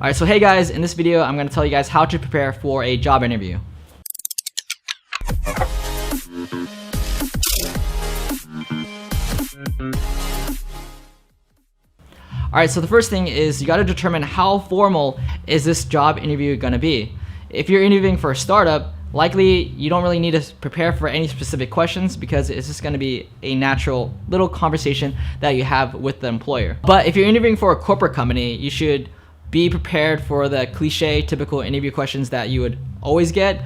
Alright, so hey guys, in this video I'm going to tell you guys how to prepare for a job interview. Alright, so the first thing is you got to determine how formal is this job interview going to be. If you're interviewing for a startup, likely you don't really need to prepare for any specific questions because it's just going to be a natural little conversation that you have with the employer. But if you're interviewing for a corporate company, you should be prepared for the cliche typical interview questions that you would always get.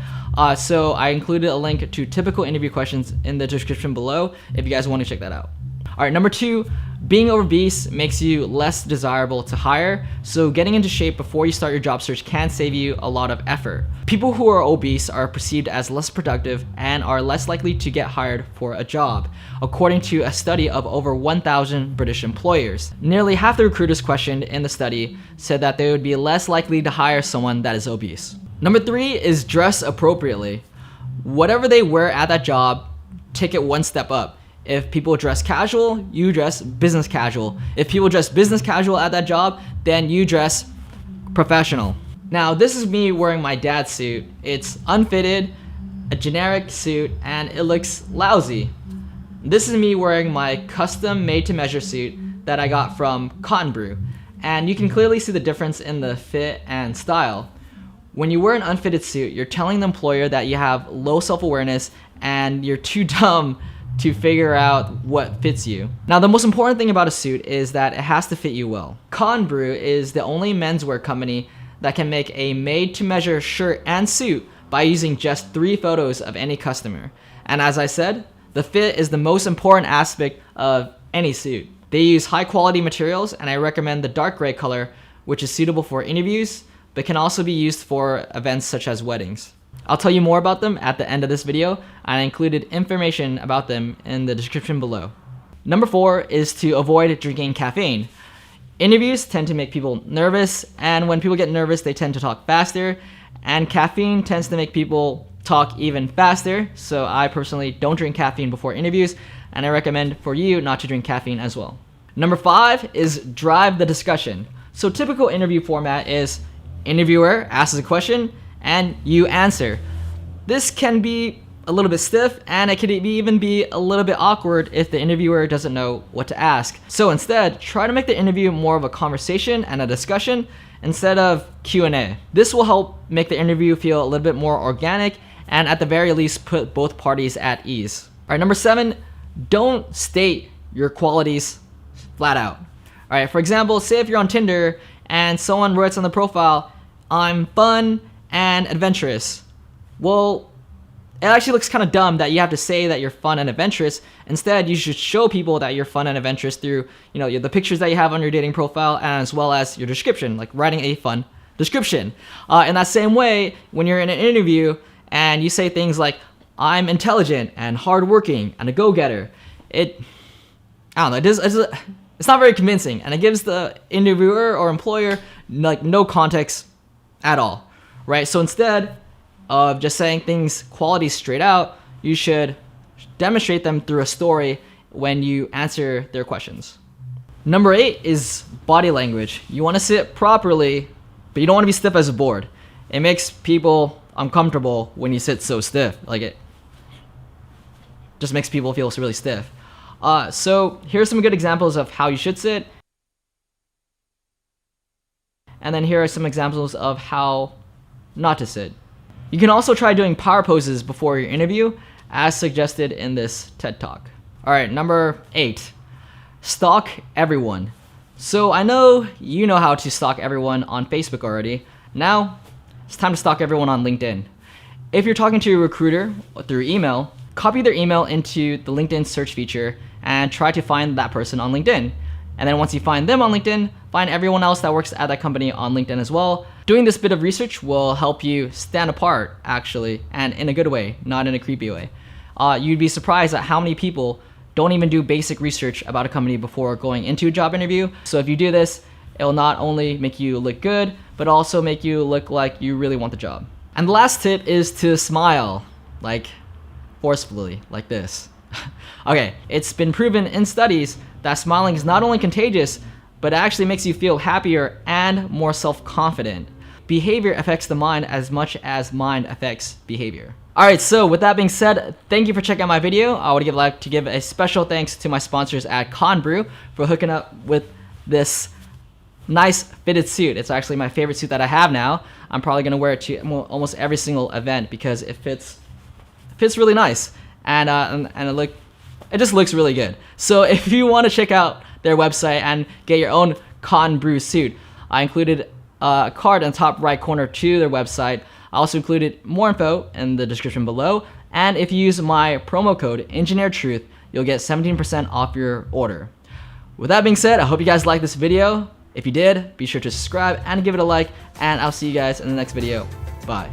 So I included a link to typical interview questions in the description below if you guys want to check that out. Alright, number 2, being obese makes you less desirable to hire, so getting into shape before you start your job search can save you a lot of effort. People who are obese are perceived as less productive and are less likely to get hired for a job, according to a study of over 1,000 British employers. Nearly half the recruiters questioned in the study said that they would be less likely to hire someone that is obese. Number 3 is dress appropriately. Whatever they wear at that job, take it one step up. If people dress casual, you dress business casual. If people dress business casual at that job, then you dress professional. Now, this is me wearing my dad's suit. It's unfitted, a generic suit, and it looks lousy. This is me wearing my custom made-to-measure suit that I got from Cotton Brew. And you can clearly see the difference in the fit and style. When you wear an unfitted suit, you're telling the employer that you have low self-awareness and you're too dumb to figure out what fits you. Now, the most important thing about a suit is that it has to fit you well. Cotton Brew is the only menswear company that can make a made-to-measure shirt and suit by using just 3 photos of any customer. And as I said, the fit is the most important aspect of any suit. They use high-quality materials, and I recommend the dark gray color, which is suitable for interviews, but can also be used for events such as weddings. I'll tell you more about them at the end of this video, and I included information about them in the description below. Number 4 is to avoid drinking caffeine. Interviews tend to make people nervous, and when people get nervous, they tend to talk faster, and caffeine tends to make people talk even faster, so I personally don't drink caffeine before interviews, and I recommend for you not to drink caffeine as well. Number 5 is drive the discussion. So typical interview format is interviewer asks a question, and you answer. This can be a little bit stiff, and it could even be a little bit awkward if the interviewer doesn't know what to ask. So instead, try to make the interview more of a conversation and a discussion instead of Q&A. This will help make the interview feel a little bit more organic and at the very least put both parties at ease. Alright, number 7, don't state your qualities flat out. Alright, for example, say if you're on Tinder and someone writes on the profile, "I'm fun and adventurous." Well, it actually looks kind of dumb that you have to say that you're fun and adventurous. Instead, you should show people that you're fun and adventurous through, the pictures that you have on your dating profile, and as well as your description, like writing a fun description. In that same way, when you're in an interview and you say things like, "I'm intelligent and hardworking and a go-getter," it's not very convincing, and it gives the interviewer or employer no context at all. Right, so instead of just saying things quality straight out, you should demonstrate them through a story when you answer their questions. Number 8 is body language. You want to sit properly, but you don't want to be stiff as a board. It makes people uncomfortable when you sit so stiff. It just makes people feel really stiff. So here's some good examples of how you should sit. And then here are some examples of how not to sit. You can also try doing power poses before your interview, as suggested in this TED Talk. Alright, number 8, stalk everyone. So I know you know how to stalk everyone on Facebook already. Now, it's time to stalk everyone on LinkedIn. If you're talking to a recruiter through email, copy their email into the LinkedIn search feature and try to find that person on LinkedIn. And then once you find them on LinkedIn, find everyone else that works at that company on LinkedIn as well. Doing this bit of research will help you stand apart, actually, and in a good way, not in a creepy way. You'd be surprised at how many people don't even do basic research about a company before going into a job interview. So if you do this, it'll not only make you look good, but also make you look like you really want the job. And the last tip is to smile, forcefully, like this. Okay, it's been proven in studies that smiling is not only contagious, but it actually makes you feel happier and more self-confident. Behavior affects the mind as much as mind affects behavior. Alright, so with that being said, thank you for checking out my video. I would like to give a special thanks to my sponsors at Conbrew for hooking up with this nice fitted suit. It's actually my favorite suit that I have now. I'm probably going to wear it to almost every single event because it fits really nice, and it just looks really good. So if you want to check out their website and get your own Conbrew suit, I included a card in the top right corner to their website. I also included more info in the description below, and if you use my promo code EngineerTruth, you'll get 17% off your order. With that being said, I hope you guys liked this video. If you did, be sure to subscribe and give it a like, and I'll see you guys in the next video. Bye.